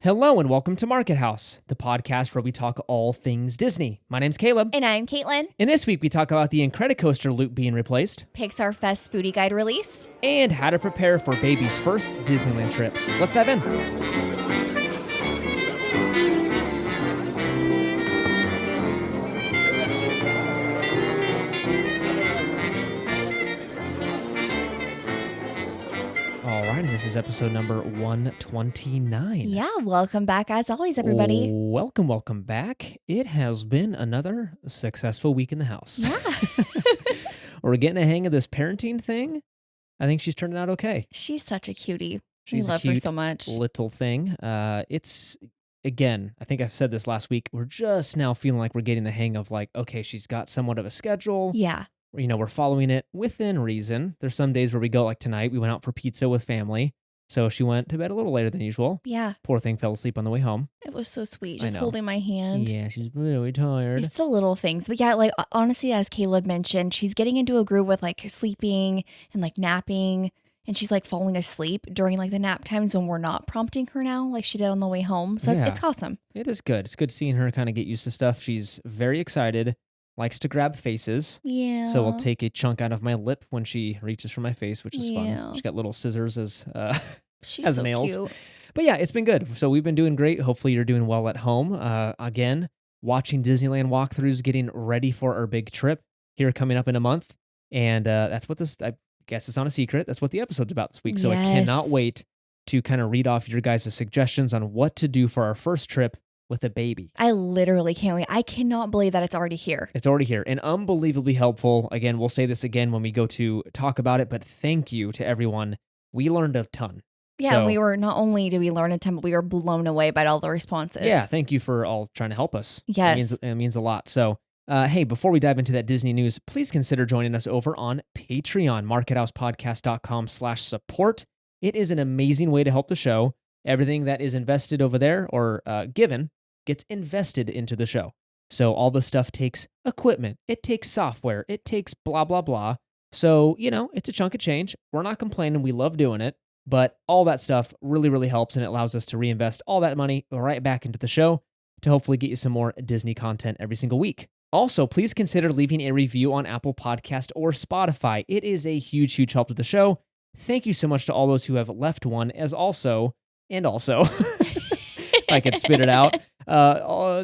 Hello and welcome to Market House, the podcast where we talk all things Disney. My name's Caleb. And I'm Caitlin. And this week we talk about the Incredicoaster loop being replaced, Pixar Fest foodie guide released, and how to prepare for baby's first Disneyland trip. Let's dive in. All right, and this is episode number 129. Yeah, welcome back as always, everybody. Welcome back. It has been another successful week in the house. Yeah. We're getting a hang of this parenting thing. I think she's turning out okay. She's such a cutie. She's we love a cute her so much. little thing. It's, again, I think I've said this last week, we're just now feeling like we're getting the hang of like, okay, she's got somewhat of a schedule. Yeah. You know, we're following it within reason. There's some days where we go, like tonight, we went out for pizza with family. So she went to bed a little later than usual. Yeah. Poor thing fell asleep on the way home. It was so sweet. I Just know. holding my hand. Yeah, she's really tired. It's the little things. But yeah, like honestly, as Caleb mentioned, she's getting into a groove with like sleeping and like napping. And she's like falling asleep during like the nap times when we're not prompting her now, like she did on the way home. So Yeah. it's awesome. It is good. It's good seeing her kind of get used to stuff. She's very excited, likes to grab faces. Yeah. So I'll take a chunk out of my lip when she reaches for my face, which is Yeah. fun. She's got little scissors as She's as so nails. cute. But yeah, it's been good. So we've been doing great. Hopefully you're doing well at home. Again, watching Disneyland walkthroughs, getting ready for our big trip here coming up in a month. And that's what this, I guess it's not a secret. That's what the episode's about this week. So I cannot Yes. wait to kind of read off your guys' suggestions on what to do for our first trip with a baby. I literally can't wait. I cannot believe that it's already here. It's already here and unbelievably helpful. Again, we'll say this again when we go to talk about it, but thank you to everyone. We learned a ton. Yeah, So- and we were not only did we learn a ton, but we were blown away by all the responses. Yeah, thank you for all trying to help us. Yes. It means a lot. So, hey, before we dive into that Disney news, please consider joining us over on Patreon, markethousepodcast.com/support. It is an amazing way to help the show. Everything that is invested over there or given gets invested into the show. So all the stuff takes equipment, it takes software, it takes blah, blah, blah. So, you know, it's a chunk of change. We're not complaining. We love doing it. But all that stuff really, really helps, and it allows us to reinvest all that money right back into the show to hopefully get you some more Disney content every single week. Also, please consider leaving a review on Apple Podcast or Spotify. It is a huge, huge help to the show. Thank you so much to all those who have left one, and also, I could spit it out.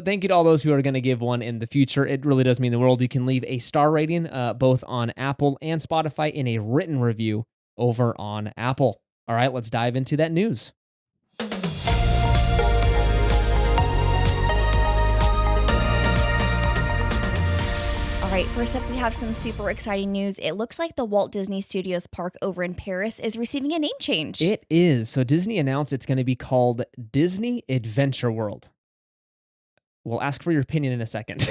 Thank you to all those who are going to give one in the future. It really does mean the world. You can leave a star rating both on Apple and Spotify in a written review over on Apple. All right, let's dive into that news. All right, first up, we have some super exciting news. It looks like the Walt Disney Studios park over in Paris is receiving a name change. It is. So Disney announced it's going to be called Disney Adventure World. We'll ask for your opinion in a second.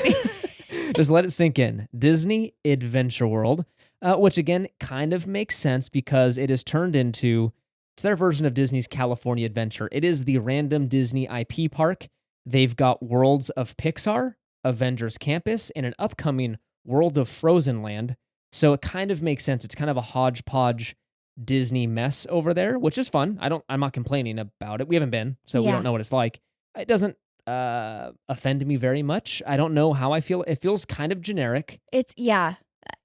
Just let it sink in. Disney Adventure World, which again kind of makes sense because it is turned into, it's their version of Disney's California Adventure. It is the random Disney IP park. They've got Worlds of Pixar, Avengers Campus, and an upcoming World of Frozen Land. So it kind of makes sense. It's kind of a hodgepodge Disney mess over there, which is fun. I'm not complaining about it. We haven't been, so we Yeah. don't know what it's like. It doesn't offend me very much. I don't know how I feel. It feels kind of generic, Yeah.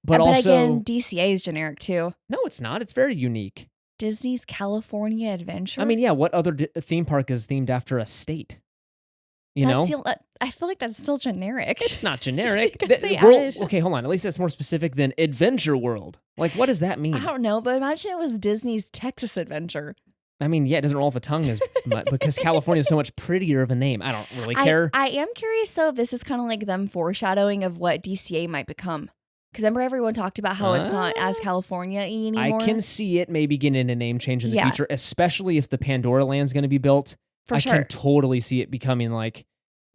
but also again, DCA is generic too. no, it's not. It's very unique. Disney's California Adventure. I mean, yeah, what other theme park is themed after a state? You know, I feel like that's still generic. it's not generic. Because they World- added- okay, hold on. At least that's more specific than Adventure World. Like, what does that mean? I don't know, but imagine it was Disney's Texas Adventure. I mean, yeah, it doesn't roll off the tongue as much because California is so much prettier of a name. I don't really care. I am curious though if this is kind of like them foreshadowing of what DCA might become. Because remember everyone talked about how it's not as California anymore. I can see it maybe getting a name change in the Yeah. future, especially if the Pandora Land's going to be built. For sure. I can totally see it becoming like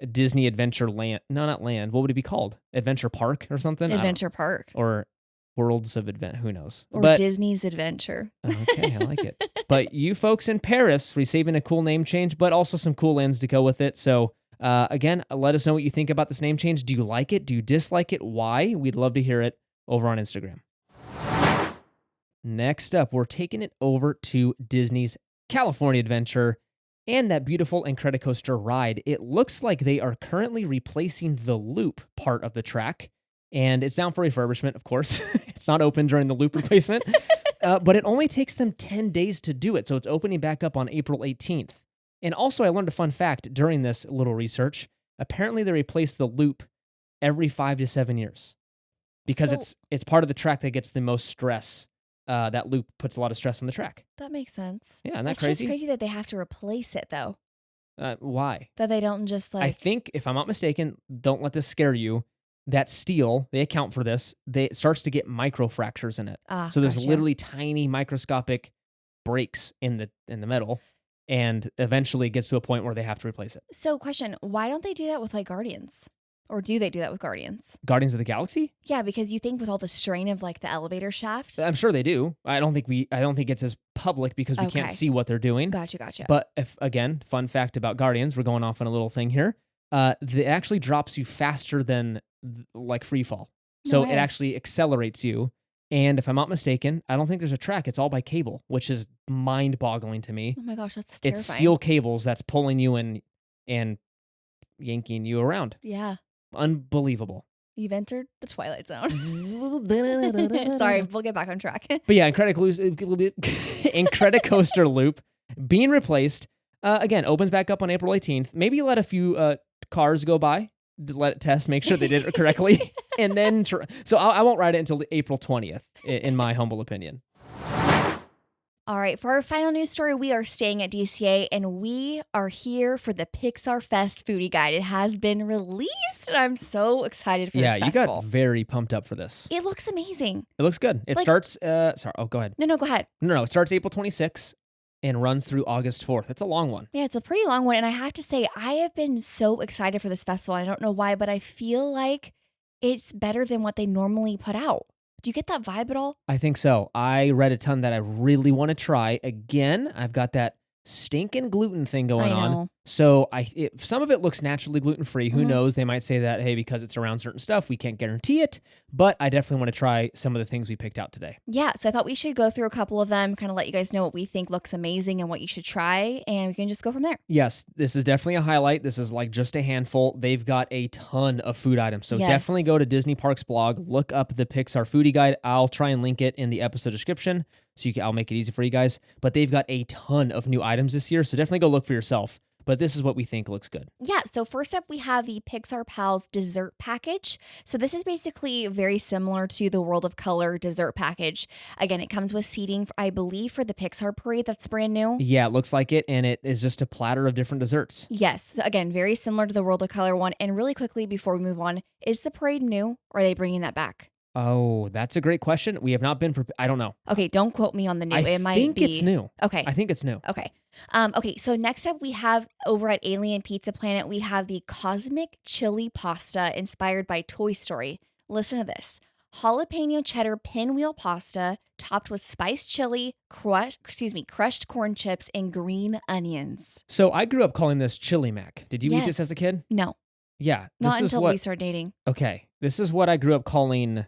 a Disney Adventure Land. No, not Land. What would it be called? Adventure Park or something? I don't- Adventure Park. Or Worlds of Advent. Who knows? Or But Disney's Adventure. okay, I like it. But you folks in Paris receiving a cool name change, but also some cool lands to go with it. So again, let us know what you think about this name change. Do you like it? Do you dislike it? Why? We'd love to hear it over on Instagram. Next up, we're taking it over to Disney's California Adventure. and that beautiful Incredicoaster ride. It looks like they are currently replacing the loop part of the track, and it's down for refurbishment, of course. It's not open during the loop replacement, but it only takes them 10 days to do it, so it's opening back up on April 18th. And also, I learned a fun fact during this little research. Apparently, they replace the loop every 5 to 7 years because So- it's part of the track that gets the most stress. That loop puts a lot of stress on the track. That makes sense. Yeah, isn't that It's crazy? just crazy that they have to replace it though. Why? That they don't just I like. think, if I'm not mistaken, don't let this scare you. That steel, they account for this. It starts to get micro fractures in it. So there's Gotcha. literally tiny microscopic breaks in the metal, and eventually it gets to a point where they have to replace it. So, question: why don't they do that with like Guardians, or do they do that with Guardians? Guardians of the Galaxy? Yeah, because you think with all the strain of like the elevator shaft. I'm sure they do. I don't think it's as public because we can't Okay. see what they're doing. Gotcha. But if, again, fun fact about Guardians, we're going off on a little thing here. It actually drops you faster than like free fall. So No it way. actually accelerates you. And if I'm not mistaken, I don't think there's a track. It's all by cable, which is mind-boggling to me. Oh my gosh, that's terrifying. It's steel cables that's pulling you in and yanking you around. Yeah, Unbelievable. you've entered the Twilight Zone. Sorry. Sorry, we'll get back on track. But yeah, Incredicoaster Loop being replaced. Again, opens back up on April 18th. Maybe let a few cars go by, let it test, make sure they did it correctly. And then, so I won't ride it until April 20th, in my humble opinion. All right, for our final news story, we are staying at DCA and we are here for the Pixar Fest foodie guide. It has been released and I'm so excited for Yeah, this you festival. got very pumped up for this. It looks amazing. It looks good. It Like- starts, sorry, go ahead. No, go ahead. No, it starts April 26th and runs through August 4th. It's a long one. Yeah, it's a pretty long one. And I have to say, I have been so excited for this festival. I don't know why, but I feel like it's better than what they normally put out. Do you get that vibe at all? I think so. I read a ton that I really want to try. Again, I've got that stinking gluten thing going I on. know. So some of it looks naturally gluten-free. Who Mhm. knows? They might say that, hey, because it's around certain stuff, we can't guarantee it. But I definitely want to try some of the things we picked out today. Yeah, so I thought we should go through a couple of them, kind of let you guys know what we think looks amazing and what you should try, and we can just go from there. Yes, this is definitely a highlight. This is like just a handful. They've got a ton of food items. So Yes. definitely go to Disney Parks blog, look up the Pixar foodie guide. I'll try and link it in the episode description so I'll make it easy for you guys. But they've got a ton of new items this year, so definitely go look for yourself. But this is what we think looks good. Yeah, so first up, we have the Pixar Pals dessert package. So this is basically very similar to the World of Color dessert package. Again, it comes with seating, I believe, for the Pixar parade that's brand new. Yeah, it looks like it, and it is just a platter of different desserts. Yes, so again, very similar to the World of Color one. And really quickly, before we move on, is the parade new or are they bringing that back? Oh, that's a great question. We have not been I don't know. Okay, don't quote me on the new. I It might think be. it's new. Okay. I think it's new. Okay. Okay, so next up we have over at Alien Pizza Planet, we have the Cosmic Chili Pasta inspired by Toy Story. Listen to this. Jalapeno cheddar pinwheel pasta topped with spiced chili, crushed corn chips, and green onions. So I grew up calling this Chili Mac. Did you eat this Yes. as a kid? No, Yeah. not this is until what, we started dating. Okay, this is what I grew up calling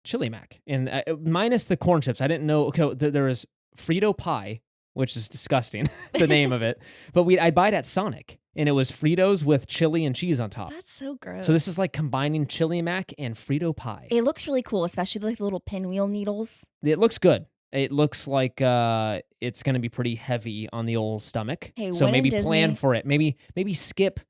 Chili Mac, and minus the corn chips. I didn't know. Okay, there was Frito pie, which is disgusting, the name of it. But I'd buy it at Sonic, and it was Fritos with chili and cheese on top. That's so gross. So this is like combining Chili Mac and Frito pie. It looks really cool, especially like the little pinwheel needles. It looks good. It looks like it's going to be pretty heavy on the old stomach. Hey, so when in maybe plan Disney- for it. Maybe skip.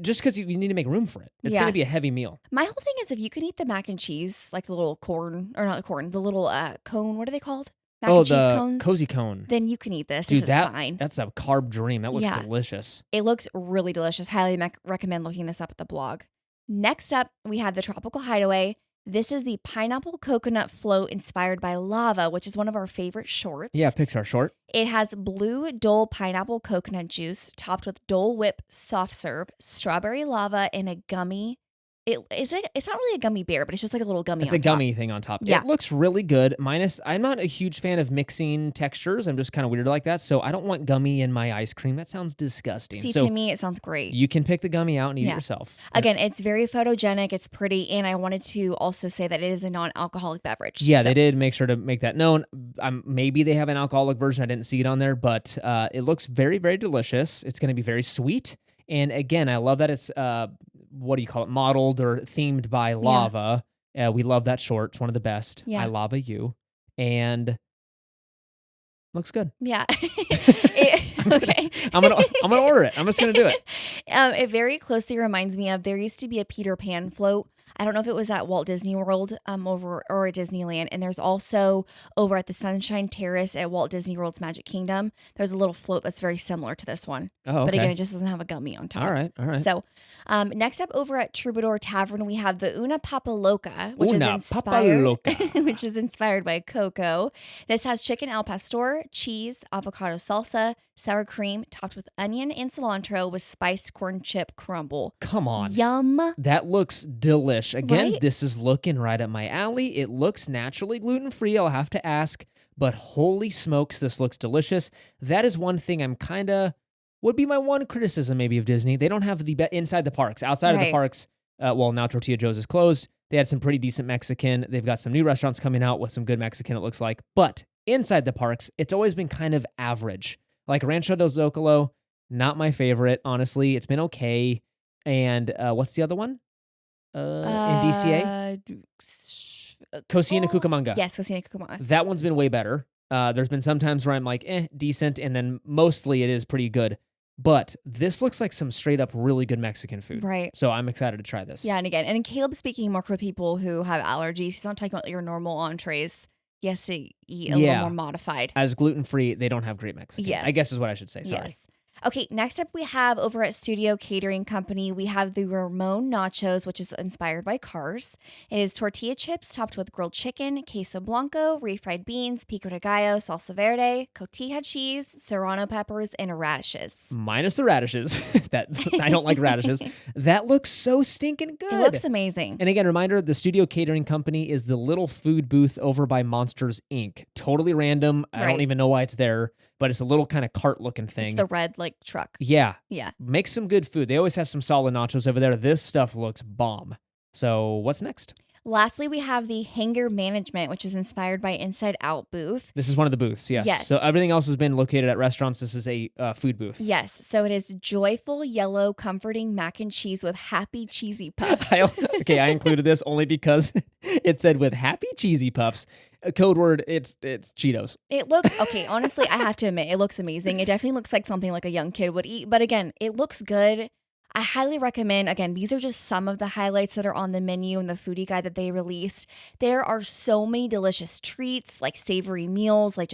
Just because you need to make room for it. It's Yeah. going to be a heavy meal. My whole thing is if you can eat the mac and cheese, like the little corn, or not the corn, the little cone, what are they called? Mac and cheese the cones? cozy cone. Then you can eat this. Dude, This is fine. that's a carb dream. That looks Yeah. delicious. It looks really delicious. Highly recommend looking this up at the blog. Next up, we have the Tropical Hideaway. This is the pineapple coconut float inspired by lava, which is one of our favorite shorts. Yeah, Pixar short. It has blue Dole pineapple coconut juice topped with Dole Whip soft serve, strawberry lava, and a gummy It's not really a gummy bear, but it's just like a little gummy It's on a gummy thing on top. Yeah. It looks really good. Minus, I'm not a huge fan of mixing textures. I'm just kind of weird like that. So I don't want gummy in my ice cream. That sounds disgusting. See, So to me, it sounds great. you can pick the gummy out and eat it Yeah. yourself. Again, it's very photogenic. It's pretty. And I wanted to also say that it is a non-alcoholic beverage. Yeah, So- they did make sure to make that known. Maybe they have an alcoholic version. I didn't see it on there, but it looks very, very delicious. It's going to be very sweet. And again, I love that it's, what do you call it, modeled or themed by lava. We love that short. It's one of the best. Yeah. I lava you. And looks good. Yeah. Okay. I'm gonna order it. I'm just gonna do it. It very closely reminds me of, there used to be a Peter Pan float. I don't know if it was at Walt Disney World over or at Disneyland. And there's also over at the Sunshine Terrace at Walt Disney World's Magic Kingdom, there's a little float that's very similar to this one. Oh, okay. But again, it just doesn't have a gummy on top. All right. So, next up over at Troubadour Tavern, we have the Una Papa Loca, which Una is Papa inspired, Loca. which is inspired by Coco. This has chicken al pastor, cheese, avocado salsa, sour cream, topped with onion and cilantro with spiced corn chip crumble. Come on. Yum. That looks delish. Again, Right? this is looking right up my alley. It looks naturally gluten-free, I'll have to ask, but holy smokes, this looks delicious. That is one thing I'm kind of, would be my one criticism maybe of Disney. They don't have the inside the parks. Outside of the Right. parks, well, now Tortilla Joe's is closed. They had some pretty decent Mexican. They've got some new restaurants coming out with some good Mexican, it looks like. But inside the parks, it's always been kind of average. Like Rancho del Zocalo, not my favorite, honestly. It's been okay. And what's the other one? In DCA? Cocina Cucamonga. Yes, Cocina Cucamonga. That one's been way better. There's been some times where I'm like, decent, and then mostly it is pretty good. But this looks like some straight up really good Mexican food. Right. So I'm excited to try this. Yeah, and again, and Caleb's speaking more for people who have allergies. He's not talking about your normal entrees. He has to eat a little more modified. As gluten-free, they don't have great Mexican. Yes. I guess is what I should say. Sorry. Yes. Okay, next up we have over at Studio Catering Company, we have the Ramon Nachos, which is inspired by Cars. It is tortilla chips topped with grilled chicken, queso blanco, refried beans, pico de gallo, salsa verde, cotija cheese, serrano peppers, and radishes. Minus the radishes. That I don't like radishes. That looks so stinking good. It looks amazing. And again, reminder, the Studio Catering Company is the little food booth over by Monsters, Inc. Totally random. I don't Right. even know why it's there, but it's a little kind of cart looking thing. It's the red like truck. Yeah. Yeah. Make some good food. They always have some solid nachos over there. This stuff looks bomb. So what's next? Lastly, we have the Hanger Management, which is inspired by Inside Out booth. This is one of the booths, yes. Yes. So everything else has been located at restaurants. This is a food booth. Yes, so it is joyful, yellow, comforting mac and cheese with happy cheesy puffs. I included this only because it said with happy cheesy puffs. A code word, it's Cheetos. It looks, okay, honestly, I have to admit, it looks amazing. It definitely looks like something like a young kid would eat. But again, it looks good. I highly recommend, again, these are just some of the highlights that are on the menu and the foodie guide that they released. There are so many delicious treats, like savory meals, like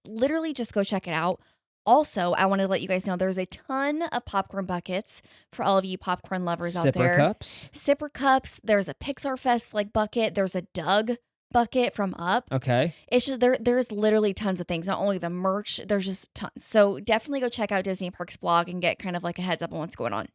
literally just go check it out. Also, I want to let you guys know there's a ton of popcorn buckets for all of you popcorn lovers out there. Sipper cups. Sipper cups. There's a Pixar Fest like bucket. There's a Doug bucket from Up. Okay. It's just there's literally tons of things. Not only the merch, there's just tons. So definitely go check out Disney Parks blog and get kind of like a heads up on what's going on.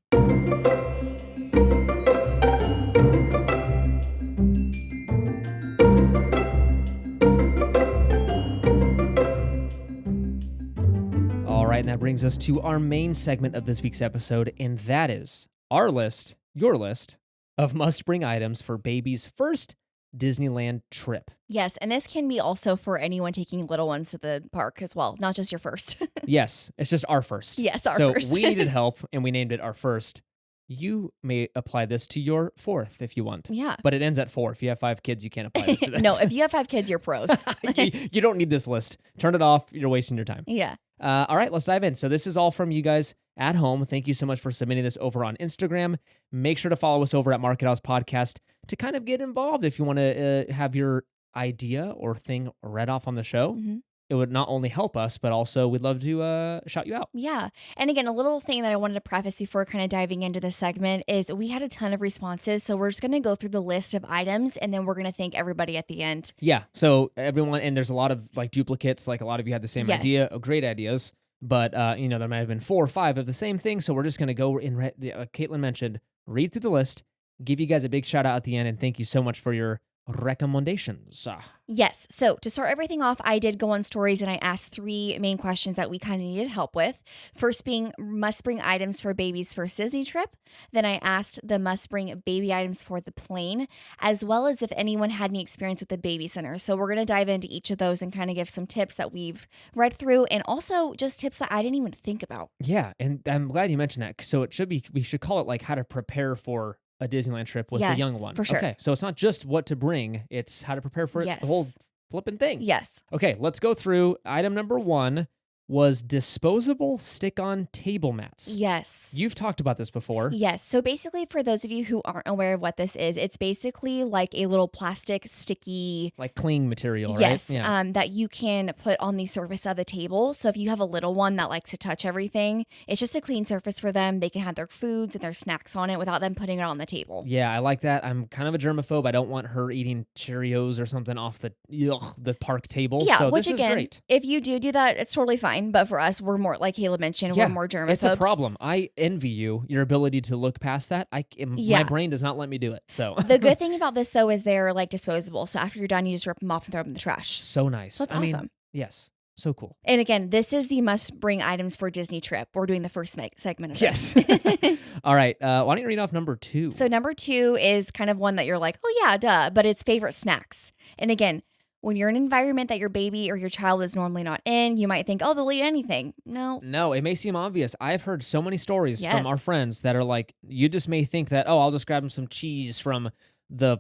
All right, and that brings us to our main segment of this week's episode, and that is our list, your list, of must-bring items for baby's first Disneyland trip. Yes, and this can be also for anyone taking little ones to the park as well, not just your first. Yes, it's just our first. Yes, our so first. we needed help, and we named it our first. You may apply this to your fourth if you want. Yeah. But it ends at 4. If you have 5 kids, you can't apply this to that. No, if you have 5 kids, you're pros. you don't need this list. Turn it off. You're wasting your time. Yeah. All right, let's dive in. So this is all from you guys at home. Thank you so much for submitting this over on Instagram. Make sure to follow us over at Market House Podcast to kind of get involved if you want to have your idea or thing read off on the show. Mm-hmm. It would not only help us, but also we'd love to shout you out. Yeah. And again, a little thing that I wanted to preface before kind of diving into this segment is we had a ton of responses. So we're just going to go through the list of items and then we're going to thank everybody at the end. Yeah. So everyone, and there's a lot of like duplicates, like a lot of you had the same Yes. idea, great ideas, but there might have been 4 or 5 of the same thing. So we're just going to go in, Caitlin mentioned, read through the list, give you guys a big shout out at the end, and thank you so much for your recommendations. Yes. So to start everything off, I did go on stories and I asked 3 main questions that we kind of needed help with. First being must bring items for baby's first Disney trip. Then I asked the must bring baby items for the plane, as well as if anyone had any experience with the baby center. So we're going to dive into each of those and kind of give some tips that we've read through and also just tips that I didn't even think about. Yeah, and I'm glad you mentioned that. So we should call it like how to prepare for a Disneyland trip with a Yes, young one. for sure. Okay, so it's not just what to bring, it's how to prepare for it, the whole Yes. flipping thing. Yes. Okay, let's go through. Item number 1 was disposable stick-on table mats. Yes. You've talked about this before. Yes. So basically, for those of you who aren't aware of what this is, it's basically like a little plastic sticky. Like cling material, Yes, right? Yeah. that you can put on the surface of the table. So if you have a little one that likes to touch everything, it's just a clean surface for them. They can have their foods and their snacks on it without them putting it on the table. Yeah, I like that. I'm kind of a germaphobe. I don't want her eating Cheerios or something off the park table. Yeah, so which this again, is great. if you do that, it's totally fine. But for us, we're more, like Caleb mentioned, Yeah, we're more germaphobes. It's a problem. I envy your ability to look past that. Yeah. My brain does not let me do it. So The good thing about this, though, is they're like disposable. So after you're done, you just rip them off and throw them in the trash. so nice. So that's I mean, awesome. yes, so cool. And again, this is the must bring items for Disney trip. We're doing the first segment of Yes. this. All right. Why don't you read off number 2? So number 2 is kind of one that you're like, oh yeah, duh, but it's favorite snacks. And again, when you're in an environment that your baby or your child is normally not in, you might think, oh, they'll eat anything. No, it may seem obvious. I've heard so many stories Yes. from our friends that are like, you just may think that, oh, I'll just grab them some cheese from the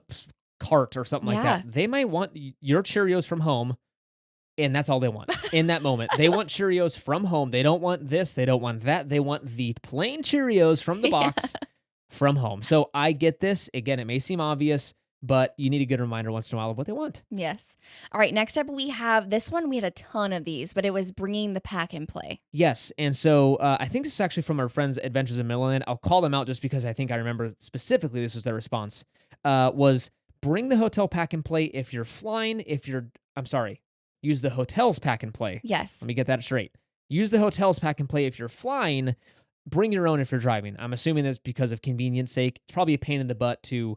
cart or something like Yeah. that. They might want your Cheerios from home, and that's all they want in that moment. They want Cheerios from home. They don't want this. They don't want that. They want the plain Cheerios from the box from home. So I get this. Again, it may seem obvious, but you need a good reminder once in a while of what they want. Yes. All right. Next up, we have this one. We had a ton of these, but it was bringing the pack and play. Yes, and so I think this is actually from our friends Adventures in Midland. I'll call them out just because I think I remember specifically this was their response, was bring the hotel pack and play if you're flying, use the hotel's pack and play. Yes. Let me get that straight. Use the hotel's pack and play if you're flying, bring your own if you're driving. I'm assuming that's because of convenience sake. It's probably a pain in the butt to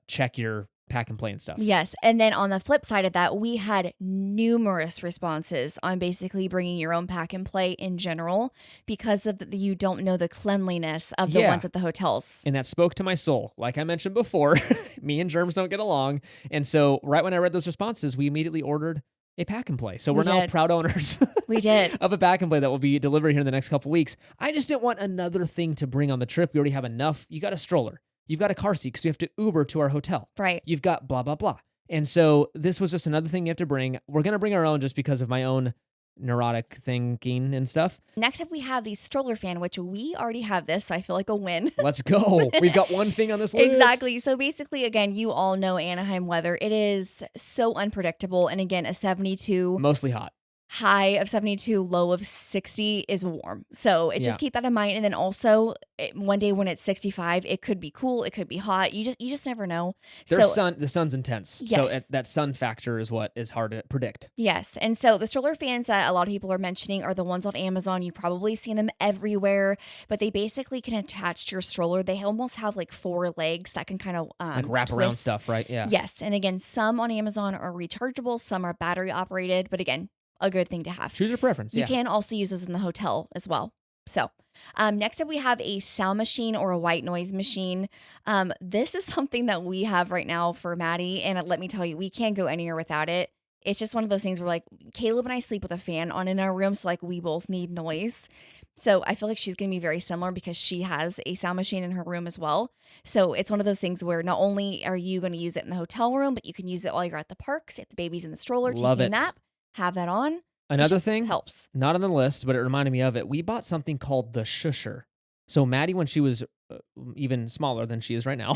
check your pack and play and stuff. Yes. And then on the flip side of that, we had numerous responses on basically bringing your own pack and play in general because of you don't know the cleanliness of the ones at the hotels. And that spoke to my soul. Like I mentioned before, me and germs don't get along. And so right when I read those responses, we immediately ordered a pack and play. So we're now proud owners We did. of a pack and play that will be delivered here in the next couple weeks. I just didn't want another thing to bring on the trip. We already have enough. You got a stroller. You've got a car seat because you have to Uber to our hotel. Right. You've got blah, blah, blah. And so this was just another thing you have to bring. We're going to bring our own just because of my own neurotic thinking and stuff. Next up, we have the stroller fan, which we already have this, so I feel like a win. Let's go. We've got one thing on this list. Exactly. So basically, again, you all know Anaheim weather. It is so unpredictable. And again, a 72 Mostly hot. high of 72, low of 60 is warm. So just keep that in mind. And then also one day when it's 65, it could be cool. It could be hot. You just never know. The sun's intense. Yes. So that sun factor is what is hard to predict. Yes. And so the stroller fans that a lot of people are mentioning are the ones on Amazon. You've probably seen them everywhere, but they basically can attach to your stroller. They almost have like 4 legs that can kind of like wrap around stuff, right? Yeah. Yes. And again, some on Amazon are rechargeable. Some are battery operated, but again, a good thing to have. Choose your preference. You can also use those in the hotel as well. So next up, we have a sound machine or a white noise machine. This is something that we have right now for Maddie. And let me tell you, we can't go anywhere without it. It's just one of those things where like Caleb and I sleep with a fan on in our room. So like we both need noise. So I feel like she's going to be very similar because she has a sound machine in her room as well. So it's one of those things where not only are you going to use it in the hotel room, but you can use it while you're at the parks, if the baby's in the stroller, taking a nap. Have that on. Another thing helps. Not on the list, but it reminded me of it. We bought something called the Shusher. So Maddie, when she was even smaller than she is right now,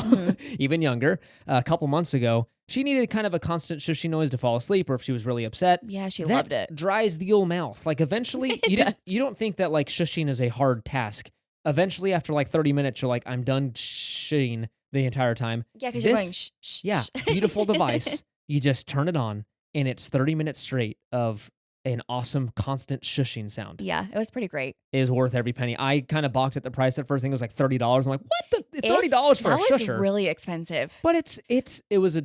even younger, a couple months ago, she needed kind of a constant shushy noise to fall asleep, or if she was really upset. Yeah, she loved it. Dries the old mouth. Like eventually, you don't think that like shushing is a hard task. Eventually, after like 30 minutes, you're like, I'm done shushing the entire time. Yeah, because you're going shh, shh. Yeah, beautiful device. You just turn it on, and it's 30 minutes straight of an awesome constant shushing sound. Yeah, it was pretty great. It was worth every penny. I kind of balked at the price at first. I think it was like $30. I'm like, what the? $30 for a That was shusher. really expensive. But it was a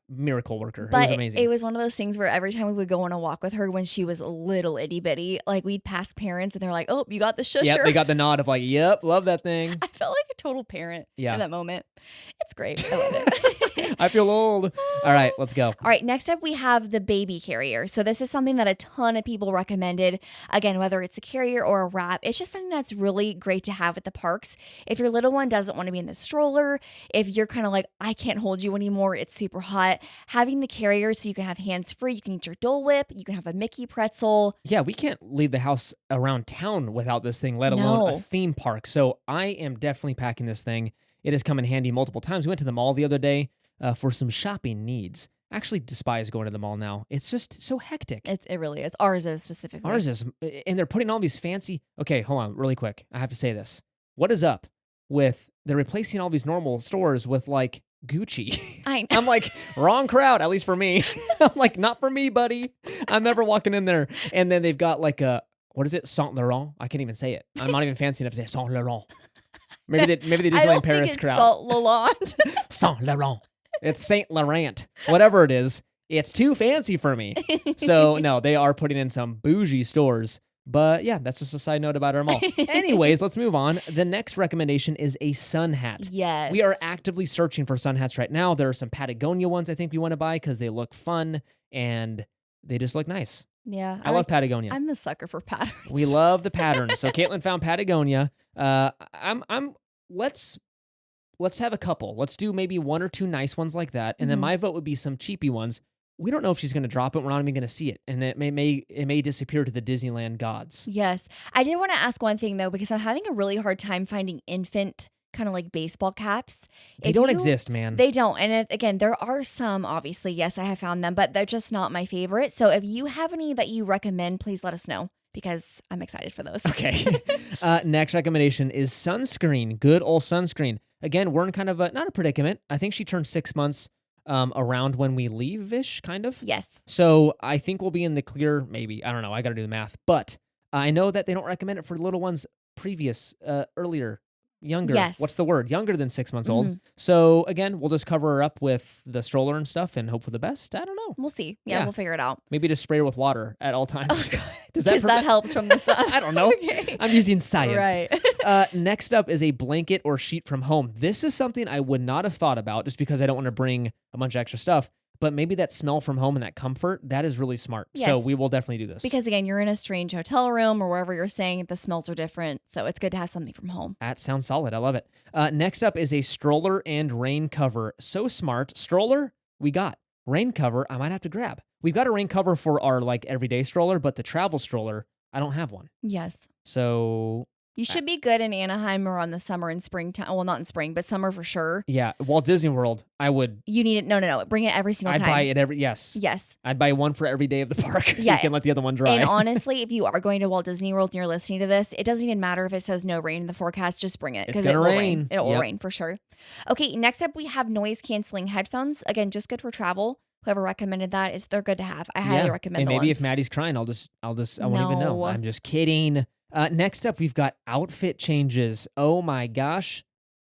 miracle worker. But it was amazing. it was one of those things where every time we would go on a walk with her when she was a little itty bitty, like we'd pass parents and they're like, "Oh, you got the shusher." Yep, they got the nod of like, "Yep, love that thing." I felt like a total parent Yeah. in that moment. It's great. I love it. I feel old. All right, let's go. All right, next up we have the baby carrier. So this is something that a ton of people recommended. Again, whether it's a carrier or a wrap, it's just something that's really great to have at the parks. If your little one doesn't want to be in the stroller, if you're kind of like, I can't hold you anymore, it's super hot, having the carrier so you can have hands free, you can eat your Dole Whip, you can have a Mickey pretzel. Yeah, we can't leave the house around town without this thing, let alone a theme park. So I am definitely packing this thing. It has come in handy multiple times. We went to the mall the other day for some shopping needs. I actually despise going to the mall now. It's just so hectic. It really is. Ours is specifically. Ours is, and they're putting all these fancy. Okay, hold on, really quick. I have to say this. What is up with they're replacing all these normal stores with like Gucci? I know. I'm like, wrong crowd, at least for me. I'm like, not for me, buddy. I'm never walking in there. And then they've got like a, what is it? Saint Laurent. I can't even say it. I'm not even fancy enough to say Saint Laurent. Maybe the Disneyland Paris crowd. Saint Laurent. Saint Laurent. It's Saint Laurent. Whatever it is, it's too fancy for me. So no, they are putting in some bougie stores. But yeah, that's just a side note about our mall. Anyways, let's move on. The next recommendation is a sun hat. Yes. We are actively searching for sun hats right now. There are some Patagonia ones I think we want to buy because they look fun and they just look nice. Yeah. I love Patagonia. I'm the sucker for patterns. We love the patterns. So Caitlin found Patagonia. Let's have a couple. Let's do maybe one or two nice ones like that. And then my vote would be some cheapy ones. We don't know if she's going to drop it. We're not even going to see it. And it may disappear to the Disneyland gods. Yes. I did want to ask one thing though, because I'm having a really hard time finding infant kind of like baseball caps. They don't exist, man. They don't. And again, there are some, obviously. Yes, I have found them, but they're just not my favorite. So if you have any that you recommend, please let us know because I'm excited for those. Okay. Next recommendation is sunscreen. Good old sunscreen. Again, we're in kind of not a predicament. I think she turned 6 months around when we leave-ish, kind of. Yes. So I think we'll be in the clear, maybe. I don't know. I got to do the math. But I know that they don't recommend it for little ones earlier. Younger. Yes. What's the word? Younger than 6 months old. So again, we'll just cover her up with the stroller and stuff and hope for the best. I don't know. We'll see. Yeah, we'll figure it out. Maybe just spray her with water at all times. Oh, Does that helps from the sun? I don't know. Okay. I'm using science. Right. Next up is a blanket or sheet from home. This is something I would not have thought about just because I don't want to bring a bunch of extra stuff. But maybe that smell from home and that comfort, that is really smart. Yes. So we will definitely do this. Because again, you're in a strange hotel room or wherever you're staying, the smells are different. So it's good to have something from home. That sounds solid. I love it. Next up is a stroller and rain cover. So smart. Stroller, we got. Rain cover, I might have to grab. We've got a rain cover for our like everyday stroller, but the travel stroller, I don't have one. Yes. So you should be good in Anaheim or on the summer and springtime. Well, not in spring, but summer for sure. Yeah. Walt Disney World, I would. You need it. No. Bring it every single I'd time. buy it yes. Yes. I'd buy one for every day of the park so you can let the other one dry. And honestly, if you are going to Walt Disney World and you're listening to this, it doesn't even matter if it says no rain in the forecast. Just bring it because it will rain. It will rain for sure. Okay. Next up, we have noise canceling headphones. Again, just good for travel. Whoever recommended that they're good to have. I highly recommend and them. Maybe if Maddie's crying, I won't even know. I'm just kidding. Next up, we've got outfit changes. Oh my gosh.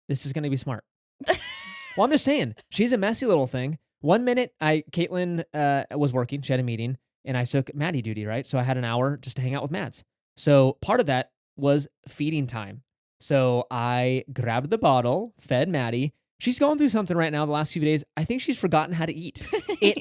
This is going to be smart. Well, I'm just saying, she's a messy little thing. 1 minute, Caitlin was working. She had a meeting, and I took Maddie duty, right? So I had an hour just to hang out with Mads. So part of that was feeding time. So I grabbed the bottle, fed Maddie. She's going through something right now the last few days. I think she's forgotten how to eat.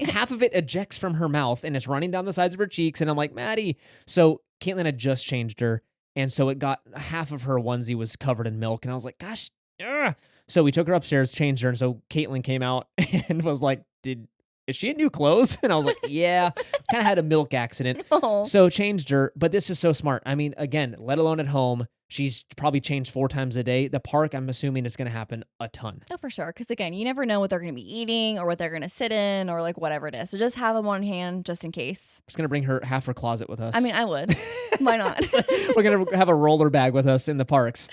Half of it ejects from her mouth, and it's running down the sides of her cheeks, and I'm like, Maddie. So Caitlin had just changed her, and so it got half of her onesie was covered in milk, and I was like, gosh. Ugh. So we took her upstairs, changed her, and so Caitlin came out and was like, is she in new clothes? And I was like, yeah. Kind of had a milk accident. Oh. So changed her, but this is so smart. I mean, again, let alone at home, she's probably changed 4 times a day. The park, I'm assuming it's going to happen a ton. Oh, for sure. Because again, you never know what they're going to be eating or what they're going to sit in or like whatever it is. So just have them on hand just in case. Just going to bring half her closet with us. I mean, I would. Why not? We're going to have a roller bag with us in the parks.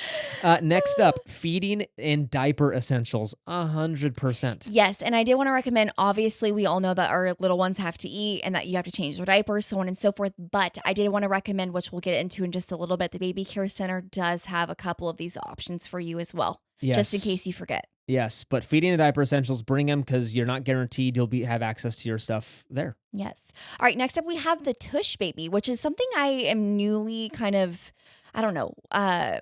Next up, feeding and diaper essentials. 100%. Yes. And I did want to recommend, obviously, we all know that our little ones have to eat and that you have to change their diapers, so on and so forth. But I did want to recommend, which we'll get into in just a little bit, the baby care center does have a couple of these options for you as well, Yes. just in case you forget. Yes, but feeding and diaper essentials, bring them because you're not guaranteed you'll have access to your stuff there. Yes. All right. Next up, we have the Tush Baby, which is something I am newly kind of, I don't know,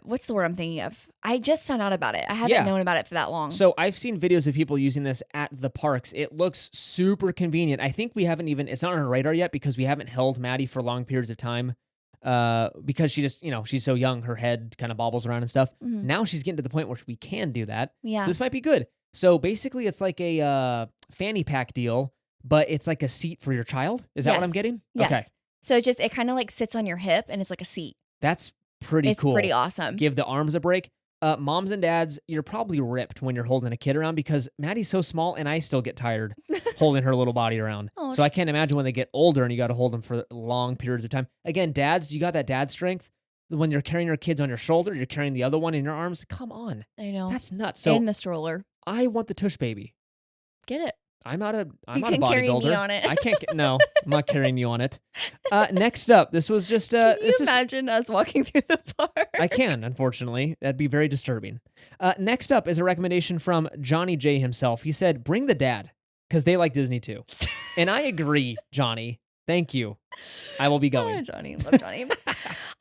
what's the word I'm thinking of? I just found out about it. I haven't known about it for that long. So I've seen videos of people using this at the parks. It looks super convenient. I think we haven't even, it's not on our radar yet because we haven't held Maddie for long periods of time. Because she just, she's so young, her head kind of bobbles around and stuff. Mhm. Now she's getting to the point where we can do that. Yeah. So this might be good. So basically, it's like a fanny pack deal, but it's like a seat for your child. Is that what I'm getting? Yes. Okay. So it kind of like sits on your hip and it's like a seat. That's pretty cool. It's pretty awesome. Give the arms a break. Moms and dads, you're probably ripped when you're holding a kid around because Maddie's so small and I still get tired holding her little body around. So I can't imagine when they get older and you got to hold them for long periods of time. Again, dads, you got that dad strength. When you're carrying your kids on your shoulder, you're carrying the other one in your arms. Come on. I know. That's nuts. So in the stroller. I want the Tush Baby. Get it. I'm not a You can bodybuilder. carry me on it. I can't. No, I'm not carrying you on it. Next up, this was just. Can you imagine us walking through the park? I can, unfortunately. That'd be very disturbing. Next up is a recommendation from Johnny J himself. He said, "Bring the dad because they like Disney too," and I agree, Johnny. Thank you. I will be going. Oh, Johnny, love Johnny.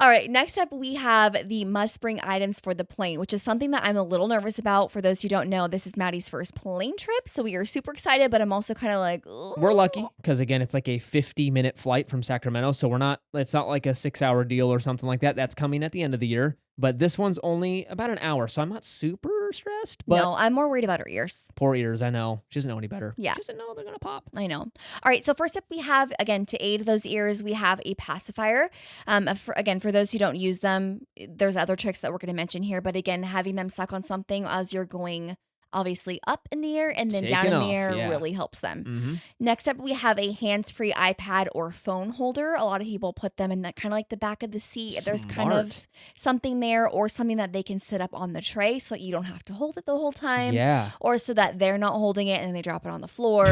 All right, next up we have the must-bring items for the plane, which is something that I'm a little nervous about. For those who don't know, this is Maddie's first plane trip, so we are super excited, but I'm also kind of like, ooh. We're lucky because, again, it's like a 50-minute flight from Sacramento, so it's not like a 6-hour deal or something like that. That's coming at the end of the year, but this one's only about an hour, so I'm not super stressed. But no, I'm more worried about her ears. Poor ears, I know. She doesn't know any better. Yeah. She doesn't know they're going to pop. I know. All right, so first up we have, again, to aid those ears, we have a pacifier. For those who don't use them, there's other tricks that we're going to mention here, but again, having them suck on something as you're going obviously up in the air and then down in the air really helps them. Mm-hmm. Next up, we have a hands-free iPad or phone holder. A lot of people put them in that kind of like the back of the seat. Smart. There's kind of something there or something that they can sit up on the tray so that you don't have to hold it the whole time. Yeah. Or so that they're not holding it and they drop it on the floor.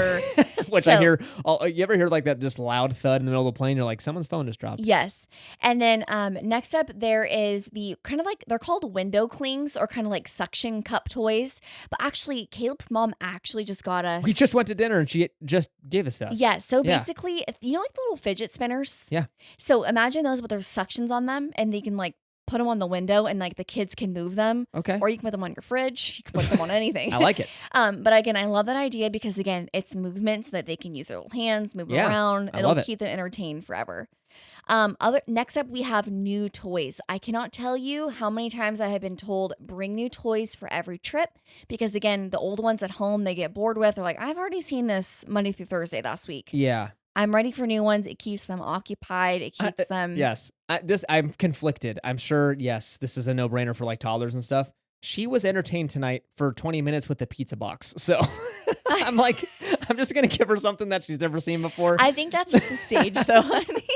Which I hear, you ever hear like that just loud thud in the middle of the plane? You're like, someone's phone just dropped. Yes. And then next up, there is the kind of like, they're called window clings or kind of like suction cup toys. But actually, Caleb's mom actually just got us. We just went to dinner and she just gave us us. Yeah. So basically, you know, like the little fidget spinners? Yeah. So imagine those, but there's suctions on them and they can like put them on the window and like the kids can move them. Okay. Or you can put them on your fridge. You can put them on anything. I like it. But again, I love that idea because again, it's movement so that they can use their little hands, move around. It'll keep them entertained forever. Next up, we have new toys. I cannot tell you how many times I have been told bring new toys for every trip because again, the old ones at home they get bored with. They're like, I've already seen this Monday through Thursday last week. Yeah. I'm ready for new ones. It keeps them occupied. It keeps them. Yes. I'm conflicted. I'm sure, yes, this is a no-brainer for like toddlers and stuff. She was entertained tonight for 20 minutes with the pizza box. So I'm like, I'm just going to give her something that she's never seen before. I think that's just a stage though, honey.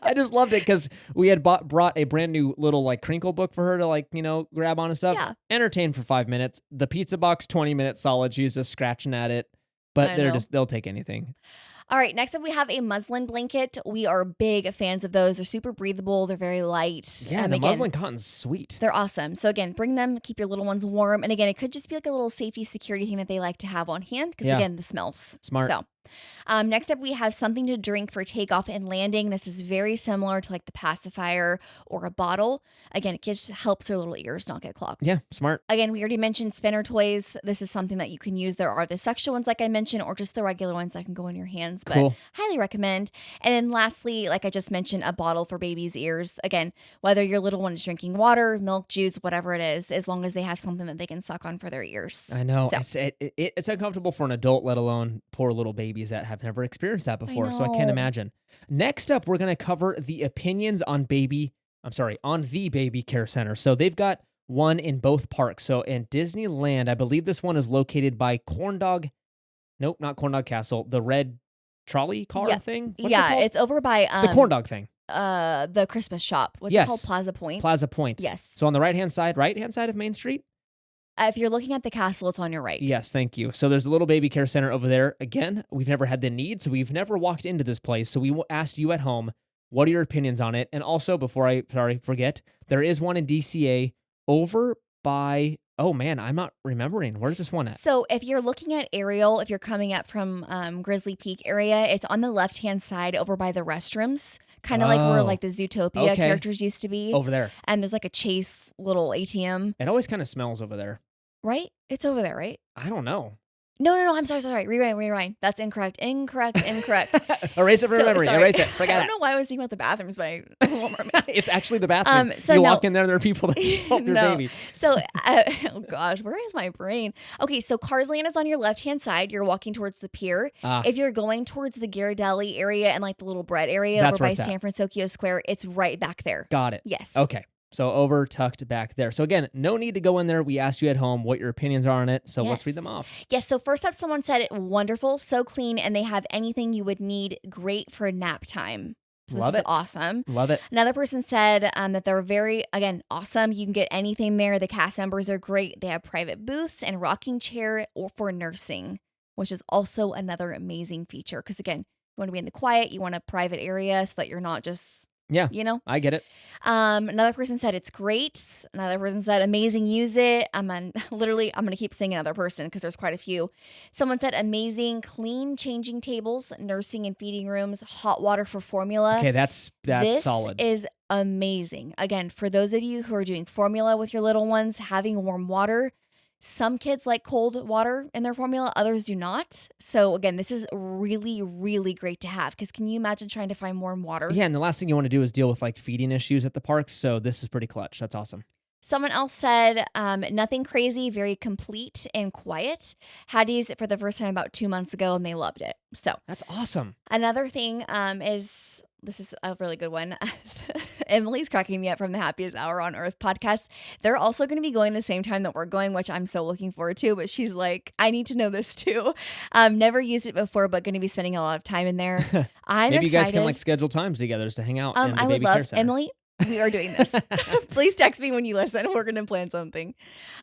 I just loved it because we had brought a brand new little like crinkle book for her to like, grab on and stuff. Yeah. Entertained for 5 minutes. The pizza box, 20 minutes solid. She's just scratching at it. But they'll take anything. All right, next up we have a muslin blanket. We are big fans of those. They're super breathable. They're very light. Yeah, the muslin cotton's sweet. They're awesome. So again, bring them, keep your little ones warm. And again, it could just be like a little safety security thing that they like to have on hand because again, the smells. Smart. So next up, we have something to drink for takeoff and landing. This is very similar to like the pacifier or a bottle. Again, it just helps their little ears not get clogged. Yeah, smart. Again, we already mentioned spinner toys. This is something that you can use. There are the suction ones like I mentioned or just the regular ones that can go in your hands, but highly recommend. And then lastly, like I just mentioned, a bottle for babies' ears. Again, whether your little one is drinking water, milk, juice, whatever it is, as long as they have something that they can suck on for their ears. I know. So. It's uncomfortable for an adult, let alone poor little babies that have never experienced that before. So I can't imagine. Next up, we're going to cover the opinions on the baby care center. So they've got one in both parks. So in Disneyland, I believe this one is located by Nope, not Corn Dog Castle. The red trolley car thing. What's it called? It's over by the corn dog thing. The Christmas shop. What's it called? Plaza Point. Plaza Point. Yes. So on the right hand side of Main Street. If you're looking at the castle, it's on your right. Yes, thank you. So there's a little baby care center over there. Again, we've never had the need, so we've never walked into this place. So we asked you at home, What are your opinions on it? And also, before I forget, there is one in DCA over by, oh man, I'm not remembering. Where's this one at? So if you're looking at Ariel, if you're coming up from Grizzly Peak area, it's on the left-hand side over by the restrooms, kind of like where Oh, like the Zootopia okay. characters used to be. Over there. And there's like a Chase little ATM, It always kind of smells over there. right? It's over there, right? I don't know. No, I'm sorry. Rewind. That's incorrect. Erase it from So, memory. sorry. Erase it. I Forget don't it. know why I was thinking about the bathrooms by Little Mermaid. It's actually the bathroom. So you no. walk in there, there are people that help your No. baby. So, oh gosh, where is my brain? Okay, so Cars Land is on your left-hand side. You're walking towards the pier. If you're going towards the Ghirardelli area and like the little bread area That's over where by it's at. San Francisco Square, it's right back there. Got it. Yes. Okay. So over tucked back there. So again, no need to go in there. We asked you at home what your opinions are on it. So let's read them off. Yes. So first up, someone said it wonderful, so clean, and they have anything you would need. Great for nap time. So Love this it. is awesome. Love it. Another person said that they're very, again, awesome. You can get anything there. The cast members are great. They have private booths and rocking chair or for nursing, which is also another amazing feature. Because again, you want to be in the quiet. You want a private area so that you're not just, Yeah, you know. I get it. Another person said it's great. Another person said amazing, use it. I'm going to keep saying another person because there's quite a few. Someone said amazing, clean changing tables, nursing and feeding rooms, hot water for formula. Okay, that's this solid. Is amazing. Again, for those of you who are doing formula with your little ones, having warm water. Some kids like cold water in their formula, others do not. So again, this is really, really great to have because can you imagine trying to find warm water? Yeah, and the last thing you want to do is deal with like feeding issues at the parks. So this is pretty clutch. That's awesome. Someone else said, nothing crazy, very complete and quiet. Had to use it for the first time about 2 months ago and they loved it. So that's awesome. Another thing this is a really good one. Emily's cracking me up from the Happiest Hour on Earth podcast. They're also going to be going the same time that we're going, which I'm so looking forward to. But she's like, I need to know this too. Never used it before, but going to be spending a lot of time in there. I'm Maybe excited. you guys can like schedule times together just to hang out in the I baby would love care center. Emily. We are doing this. Please text me when you listen. We're going to plan something.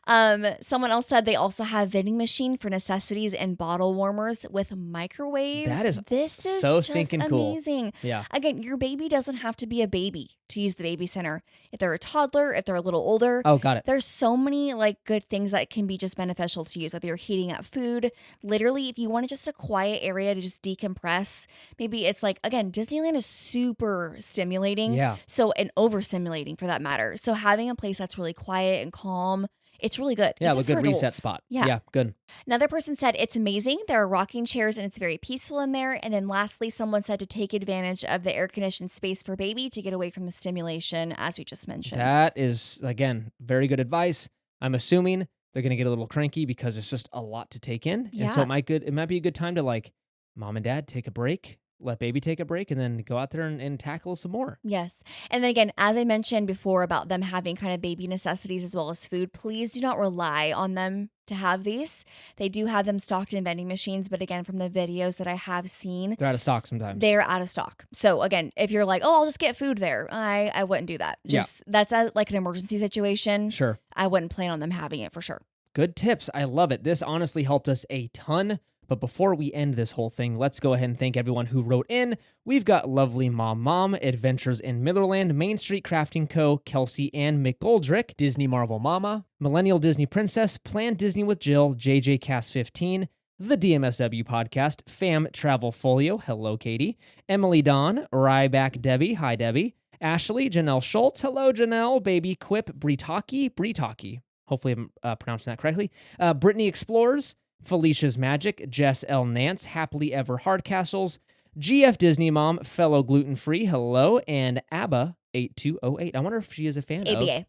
Someone else said they also have vending machine for necessities and bottle warmers with microwaves. This is so just stinking cool. Amazing. Yeah. Again, your baby doesn't have to be a baby to use the baby center. If they're a toddler, if they're a little older. Oh, got it. There's so many like good things that can be just beneficial to use, whether you're heating up food. Literally, if you want just a quiet area to just decompress, maybe it's like, again, Disneyland is super stimulating. Yeah. So, and overstimulating for that matter. So having a place that's really quiet and calm, it's really good. Yeah, Even a good for reset adults. spot. Yeah. Yeah, good. Another person said it's amazing. There are rocking chairs and it's very peaceful in there. And then lastly, someone said to take advantage of the air-conditioned space for baby to get away from the stimulation, as we just mentioned. That is, again, very good advice. I'm assuming they're going to get a little cranky because it's just a lot to take in. Yeah. And so it might be a good time to like mom and dad take a break, let baby take a break, and then go out there and tackle some more. Yes. And then again, as I mentioned before about them having kind of baby necessities as well as food, please do not rely on them to have these. They do have them stocked in vending machines, but again, from the videos that I have seen, They're out of stock sometimes. they're out of stock. So again, if you're like, oh, I'll just get food there, I wouldn't do that. That's like an emergency situation. Sure. I wouldn't plan on them having it for sure. Good tips. I love it. This honestly helped us a ton. But before we end this whole thing, let's go ahead and thank everyone who wrote in. We've got lovely Mom, Adventures in Mitherland, Main Street Crafting Co., Kelsey Ann McGoldrick, Disney Marvel Mama, Millennial Disney Princess, Plan Disney with Jill, JJ Cast 15, the DMSW Podcast, Fam Travel Folio, hello Katie, Emily Dawn, Ryback Debbie, hi Debbie, Ashley, Janelle Schultz, hello Janelle, Baby Quip, Britaki, hopefully I'm pronouncing that correctly, Brittany Explores, Felicia's Magic, Jess L. Nance, Happily Ever Hardcastles, GF Disney Mom, Fellow Gluten Free, hello, and ABBA 8208. I wonder if she is a fan ABA. of...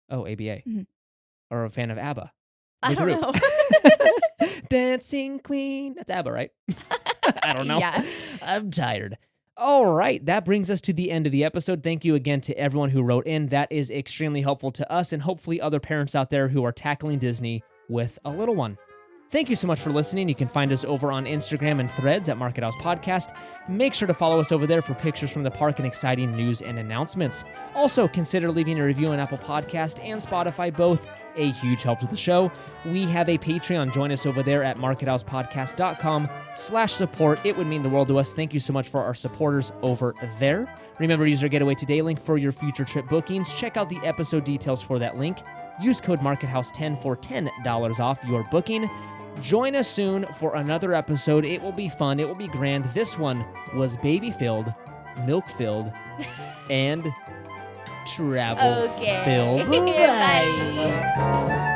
Oh, ABA. Mm-hmm. Or a fan of ABBA. I don't know. Dancing Queen. That's ABBA, right? I don't know. Yeah. I'm tired. All right, that brings us to the end of the episode. Thank you again to everyone who wrote in. That is extremely helpful to us and hopefully other parents out there who are tackling Disney with a little one. Thank you so much for listening. You can find us over on Instagram and Threads at Market House Podcast. Make sure to follow us over there for pictures from the park and exciting news and announcements. Also, consider leaving a review on Apple Podcast and Spotify, both a huge help to the show. We have a Patreon. Join us over there at markethousepodcast.com/support. It would mean the world to us. Thank you so much for our supporters over there. Remember to use our Getaway Today link for your future trip bookings. Check out the episode details for that link. Use code MarketHouse10 for $10 off your booking. Join us soon for another episode. It will be fun. It will be grand. This one was baby-filled, milk-filled, and travel-filled. Okay. Bye. Bye.